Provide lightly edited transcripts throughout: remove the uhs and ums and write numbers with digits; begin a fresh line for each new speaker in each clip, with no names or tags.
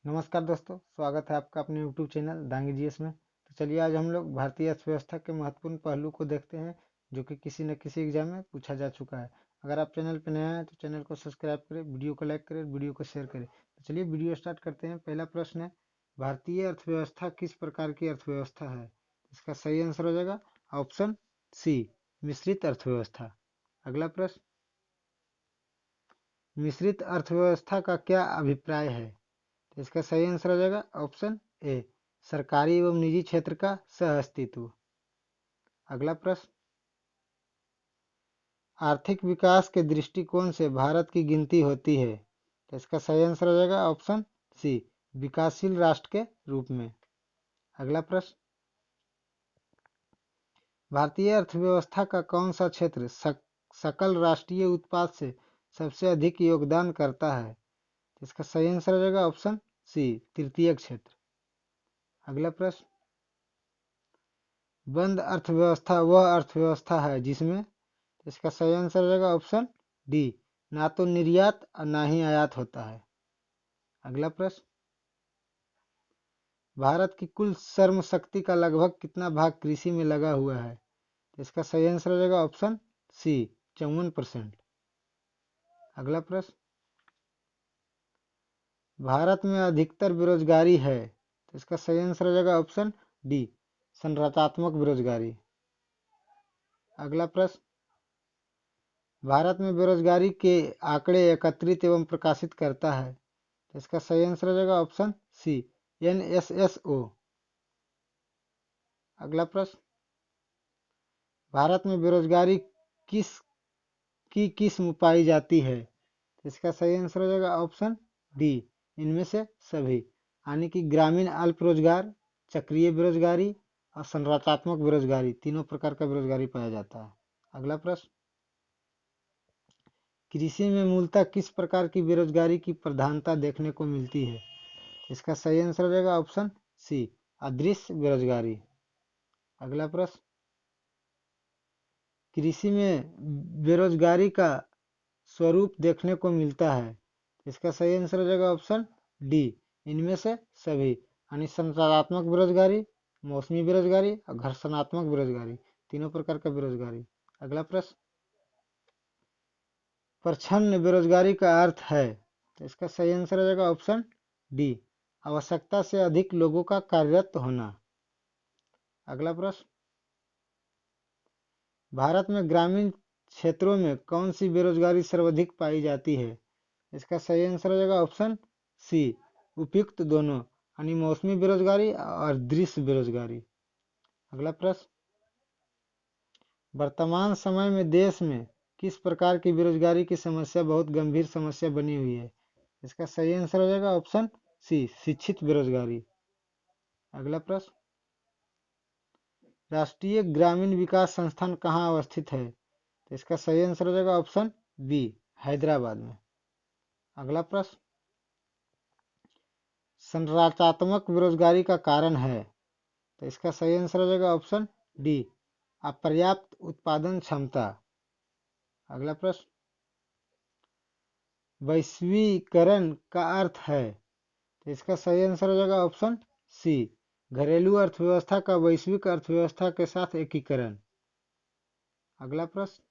नमस्कार दोस्तों, स्वागत है आपका अपने YouTube चैनल दांगी जीएस में। तो चलिए आज हम लोग भारतीय अर्थव्यवस्था के महत्वपूर्ण पहलू को देखते हैं जो कि किसी न किसी एग्जाम में पूछा जा चुका है। अगर आप चैनल पर नए हैं तो चैनल को सब्सक्राइब करें, वीडियो को लाइक करें, वीडियो को शेयर करें। तो चलिए वीडियो स्टार्ट करते हैं। पहला प्रश्न है, भारतीय अर्थव्यवस्था किस प्रकार की अर्थव्यवस्था है? इसका सही आंसर हो जाएगा ऑप्शन सी, मिश्रित अर्थव्यवस्था। अगला प्रश्न, मिश्रित अर्थव्यवस्था का क्या अभिप्राय है? तो इसका सही आंसर हो जाएगा ऑप्शन ए, सरकारी एवं निजी क्षेत्र का सह अस्तित्व। अगला प्रश्न, आर्थिक विकास के दृष्टिकोण से भारत की गिनती होती है? तो इसका सही आंसर हो जाएगा ऑप्शन सी, विकासशील राष्ट्र के रूप में। अगला प्रश्न, भारतीय अर्थव्यवस्था का कौन सा क्षेत्र सकल राष्ट्रीय उत्पाद से सबसे अधिक योगदान करता है? इसका सही आंसर हो जाएगा ऑप्शन सी, तृतीय क्षेत्र। अगला प्रश्न, बंद अर्थव्यवस्था वह अर्थव्यवस्था है जिसमें? इसका सही आंसर हो जाएगा ऑप्शन डी, ना तो निर्यात और ना ही आयात होता है। अगला प्रश्न, भारत की कुल श्रम शक्ति का लगभग कितना भाग कृषि में लगा हुआ है? इसका सही आंसर हो जाएगा ऑप्शन सी, 54%। अगला प्रश्न, भारत में अधिकतर बेरोजगारी है? तो इसका सही आंसर हो जाएगा ऑप्शन डी, संरचनात्मक बेरोजगारी। अगला प्रश्न, भारत में बेरोजगारी के आंकड़े एकत्रित एवं प्रकाशित करता है? तो इसका सही आंसर हो जाएगा ऑप्शन सी, NSSO। अगला प्रश्न, भारत में बेरोजगारी किस किस्म पाई जाती है? तो इसका सही आंसर हो जाएगा ऑप्शन डी, इनमें से सभी, यानी कि ग्रामीण अल्प रोजगार, चक्रीय बेरोजगारी और संरचनात्मक बेरोजगारी, तीनों प्रकार का बेरोजगारी पाया जाता है। अगला प्रश्न, कृषि में मूलतः किस प्रकार की बेरोजगारी की प्रधानता देखने को मिलती है? इसका सही आंसर हो जाएगा ऑप्शन सी, अदृश्य बेरोजगारी। अगला प्रश्न, कृषि में बेरोजगारी का स्वरूप देखने को मिलता है? इसका सही आंसर हो जाएगा ऑप्शन डी, इनमें से सभी, यानी संचारात्मक बेरोजगारी, मौसमी बेरोजगारी और घर्षणात्मक बेरोजगारी, तीनों प्रकार का बेरोजगारी। अगला प्रश्न, प्रच्छन्न बेरोजगारी का अर्थ है? तो इसका सही आंसर हो जाएगा ऑप्शन डी, आवश्यकता से अधिक लोगों का कार्यरत होना। अगला प्रश्न, भारत में ग्रामीण क्षेत्रों में कौन सी बेरोजगारी सर्वाधिक पाई जाती है? इसका सही आंसर हो जाएगा ऑप्शन सी, उपयुक्त दोनों, यानी मौसमी बेरोजगारी और दृश्य बेरोजगारी। अगला प्रश्न, वर्तमान समय में देश में किस प्रकार की बेरोजगारी की समस्या बहुत गंभीर समस्या बनी हुई है? इसका सही आंसर हो जाएगा ऑप्शन सी, शिक्षित बेरोजगारी। अगला प्रश्न, राष्ट्रीय ग्रामीण विकास संस्थान कहाँ अवस्थित है? तो इसका सही आंसर हो जाएगा ऑप्शन बी, हैदराबाद में। अगला प्रश्न, संरचनात्मक बेरोजगारी का कारण है? तो इसका सही आंसर हो जाएगा ऑप्शन डी, अपर्याप्त उत्पादन क्षमता। अगला प्रश्न, वैश्वीकरण का अर्थ है? तो इसका सही आंसर हो जाएगा ऑप्शन सी, घरेलू अर्थव्यवस्था का वैश्विक अर्थव्यवस्था के साथ एकीकरण। अगला प्रश्न,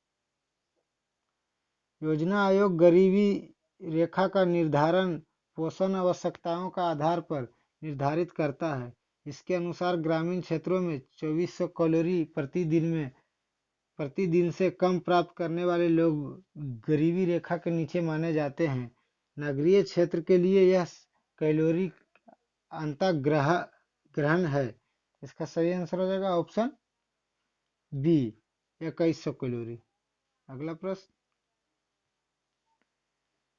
योजना आयोग गरीबी रेखा का निर्धारण पोषण आवश्यकताओं का आधार पर निर्धारित करता है। इसके अनुसार ग्रामीण क्षेत्रों में 2400 कैलोरी प्रतिदिन से कम प्राप्त करने वाले लोग गरीबी रेखा के नीचे माने जाते हैं। नगरीय क्षेत्र के लिए यह कैलोरी अंतःग्रहण है। इसका सही आंसर हो जाएगा ऑप्शन बी, 2100 कैलोरी। अगला प्रश्न,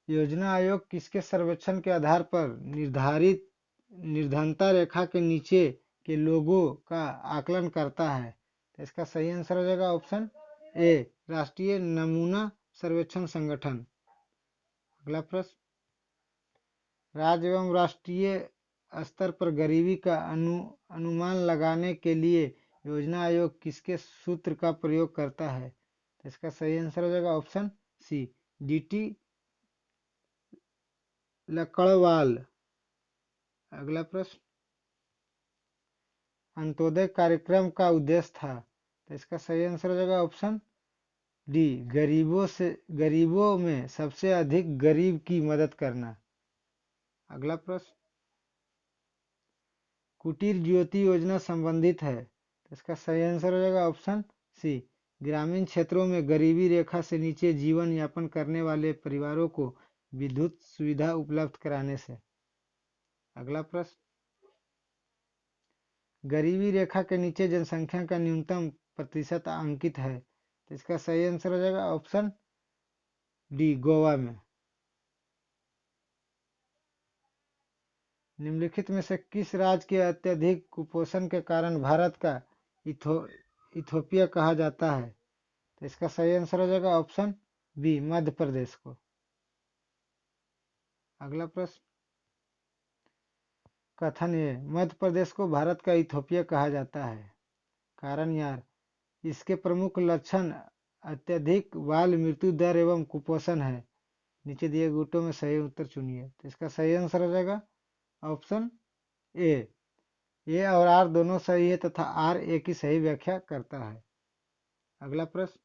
योजना आयोग किसके सर्वेक्षण के आधार पर निर्धारित निर्धनता रेखा के नीचे के लोगों का आकलन करता है? तो इसका सही आंसर हो जाएगा ऑप्शन ए, राष्ट्रीय नमूना सर्वेक्षण संगठन। अगला प्रश्न, राज्य एवं राष्ट्रीय स्तर पर गरीबी का अनुमान लगाने के लिए योजना आयोग किसके सूत्र का प्रयोग करता है? तो इसका सही आंसर हो जाएगा ऑप्शन सी, DT लकड़वाल। अगला प्रश्न, अंत्योदय कार्यक्रम का उद्देश्य था, तो इसका सही आंसर हो जाएगा ऑप्शन डी, गरीबों में सबसे अधिक गरीब की मदद करना। अगला प्रश्न, कुटीर ज्योति योजना संबंधित है, तो इसका सही आंसर हो जाएगा ऑप्शन सी, ग्रामीण क्षेत्रों में गरीबी रेखा से नीचे जीवन यापन करने वाले परिवारों को विद्युत सुविधा उपलब्ध कराने से। अगला प्रश्न, गरीबी रेखा के नीचे जनसंख्या का न्यूनतम प्रतिशत अंकित है, तो इसका सही आंसर हो जाएगा ऑप्शन डी, गोवा में। निम्नलिखित में से किस राज्य के अत्यधिक कुपोषण के कारण भारत का इथोपिया कहा जाता है, तो इसका सही आंसर हो जाएगा ऑप्शन बी, मध्य प्रदेश को। अगला प्रश्न, कथन ये, मध्य प्रदेश को भारत का इथोपिया कहा जाता है, कारण यार इसके प्रमुख लक्षण अत्यधिक बाल मृत्यु दर एवं कुपोषण है। नीचे दिए गुटों में सही उत्तर चुनिए, तो इसका सही आंसर हो जाएगा ऑप्शन ए और आर दोनों सही है तथा आर ए की सही व्याख्या करता है। अगला प्रश्न,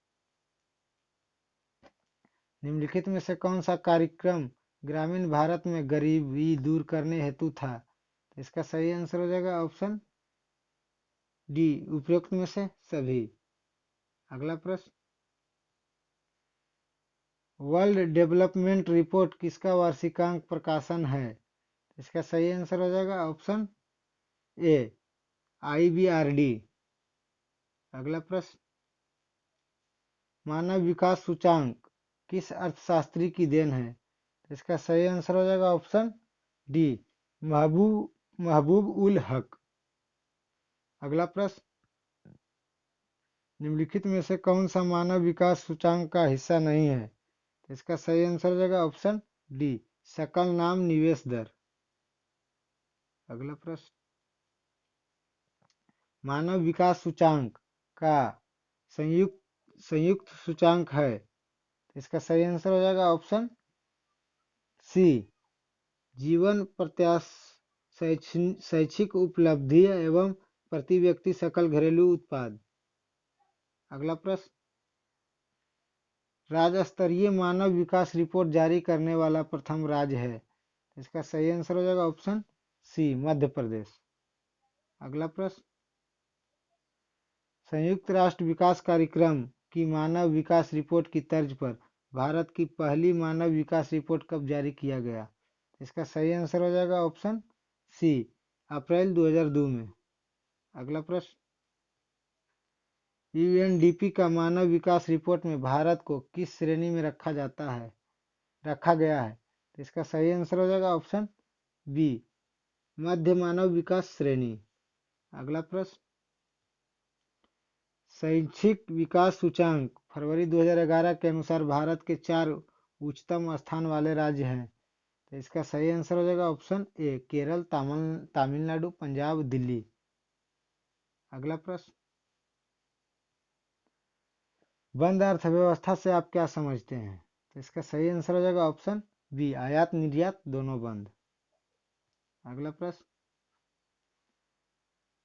निम्नलिखित में से कौन सा कार्यक्रम ग्रामीण भारत में गरीबी दूर करने हेतु था, तो इसका सही आंसर हो जाएगा ऑप्शन डी, उपरोक्त में से सभी। अगला प्रश्न, वर्ल्ड डेवलपमेंट रिपोर्ट किसका वार्षिकांक प्रकाशन है, इसका सही आंसर हो जाएगा ऑप्शन ए, IBRD। अगला प्रश्न, मानव विकास सूचांक किस अर्थशास्त्री की देन है, इसका सही आंसर हो जाएगा ऑप्शन डी, महबूब उल हक। अगला प्रश्न, निम्नलिखित में से कौन सा मानव विकास सूचांक का हिस्सा नहीं है, इसका सही आंसर हो जाएगा ऑप्शन डी, सकल नाम निवेश दर। अगला प्रश्न, मानव विकास सूचांक का संयुक्त सूचांक है, इसका सही आंसर हो जाएगा ऑप्शन सी, जीवन प्रत्याशा, शैक्षिक उपलब्धि एवं प्रति व्यक्ति सकल घरेलू उत्पाद। अगला प्रश्न, राज्य स्तरीय मानव विकास रिपोर्ट जारी करने वाला प्रथम राज्य है, इसका सही आंसर हो जाएगा ऑप्शन सी, मध्य प्रदेश। अगला प्रश्न, संयुक्त राष्ट्र विकास कार्यक्रम की मानव विकास रिपोर्ट की तर्ज पर भारत की पहली मानव विकास रिपोर्ट कब जारी किया गया, इसका सही आंसर हो जाएगा ऑप्शन सी, अप्रैल 2002 में। अगला प्रश्न, UNDP का मानव विकास रिपोर्ट में भारत को किस श्रेणी में रखा गया है, तो इसका सही आंसर हो जाएगा ऑप्शन बी, मध्य मानव विकास श्रेणी। अगला प्रश्न, शैक्षिक विकास सूचांक फरवरी 2011 के अनुसार भारत के 4 उच्चतम स्थान वाले राज्य हैं, तो इसका सही आंसर हो जाएगा ऑप्शन ए, केरल, तमिलनाडु, पंजाब, दिल्ली। अगला प्रश्न, बंद अर्थव्यवस्था से आप क्या समझते हैं, तो इसका सही आंसर हो जाएगा ऑप्शन बी, आयात निर्यात दोनों बंद। अगला प्रश्न,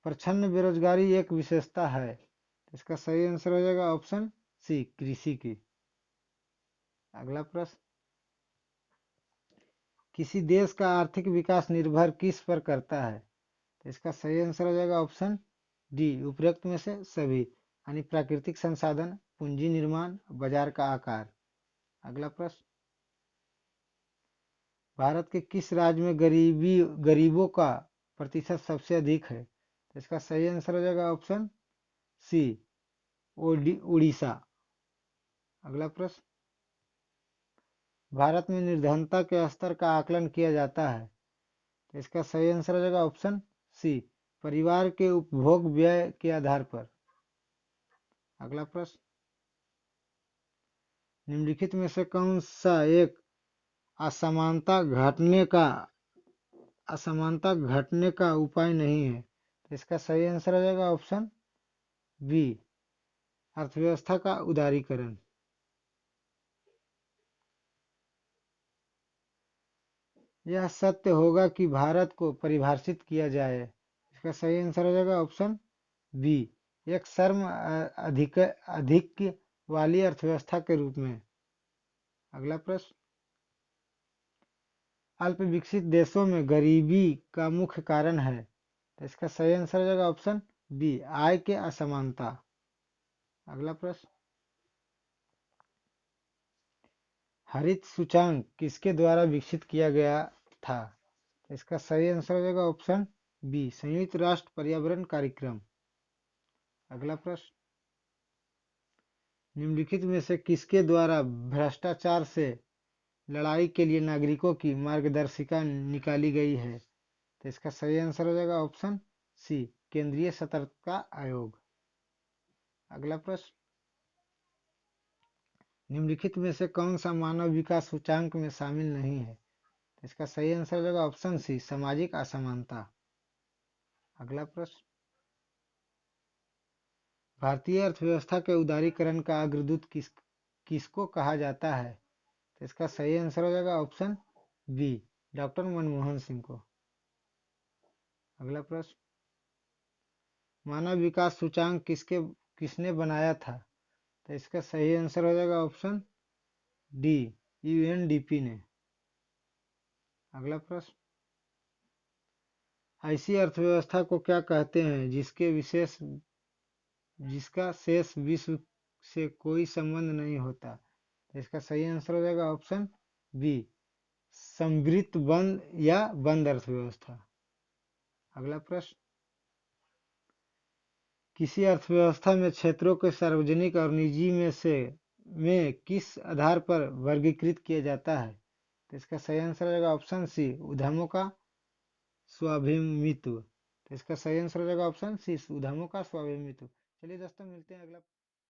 प्रच्छन्न बेरोजगारी एक विशेषता है, इसका सही आंसर हो जाएगा ऑप्शन सी, कृषि की। अगला प्रश्न, किसी देश का आर्थिक विकास निर्भर किस पर करता है, तो इसका सही आंसर हो जाएगा ऑप्शन डी, उपरोक्त में से सभी, यानी प्राकृतिक संसाधन, पूंजी निर्माण, बाजार का आकार। अगला प्रश्न, भारत के किस राज्य में गरीबों का प्रतिशत सबसे अधिक है, तो इसका सही आंसर हो जाएगा ऑप्शन सी, उड़ीसा। अगला प्रश्न, भारत में निर्धनता के स्तर का आकलन किया जाता है, तो इसका सही आंसर हो जाएगा ऑप्शन सी, परिवार के उपभोग व्यय के आधार पर। अगला प्रश्न, निम्नलिखित में से कौन सा एक असमानता घटने का उपाय नहीं है, तो इसका सही आंसर हो जाएगा ऑप्शन बी, अर्थव्यवस्था का उदारीकरण। यह सत्य होगा कि भारत को परिभाषित किया जाए। इसका सही आंसर हो जाएगा ऑप्शन बी, एक श्रम अधिक वाली अर्थव्यवस्था के रूप में। अगला प्रश्न, अल्प विकसित देशों में गरीबी का मुख्य कारण है। तो इसका सही आंसर हो जाएगा ऑप्शन बी, आय के असमानता। अगला प्रश्न, हरित सूचांक किसके द्वारा विकसित किया गया था। इसका सही आंसर हो जाएगा ऑप्शन बी, संयुक्त राष्ट्र पर्यावरण कार्यक्रम। अगला प्रश्न, निम्नलिखित में से किसके द्वारा भ्रष्टाचार से लड़ाई के लिए नागरिकों की मार्गदर्शिका निकाली गई है। तो इसका सही आंसर हो जाएगा ऑप्शन सी, केंद्रीय सतर्कता आयोग। अगला प्रश्न, निम्नलिखित में से कौन सा मानव विकास सूचांक में शामिल नहीं है। तो इसका सही आंसर हो जाएगा ऑप्शन सी, सामाजिक असमानता। अगला प्रश्न, भारतीय अर्थव्यवस्था के उदारीकरण का अग्रदूत किसको कहा जाता है। तो इसका सही आंसर हो जाएगा option B, doctor Manmohan Singh को। अगला प्रश्न, मानव विकास सूचांक किसने बनाया था। तो इसका सही आंसर हो जाएगा ऑप्शन डी, यूएनडीपी ने। अगला प्रश्न, ऐसी अर्थव्यवस्था को क्या कहते हैं जिसका शेष विश्व से कोई संबंध नहीं होता। तो इसका सही आंसर हो जाएगा ऑप्शन बी, समृद्ध बंद या बंद अर्थव्यवस्था। अगला प्रश्न, किसी अर्थव्यवस्था में क्षेत्रों को सार्वजनिक और निजी में किस आधार पर वर्गीकृत किया जाता है। तो इसका सही आंसर हो जाएगा ऑप्शन सी, उद्यमों का स्वामित्व। तो इसका सही आंसर हो जाएगा ऑप्शन सी, उद्यमों का स्वामित्व। चलिए दोस्तों, मिलते हैं अगला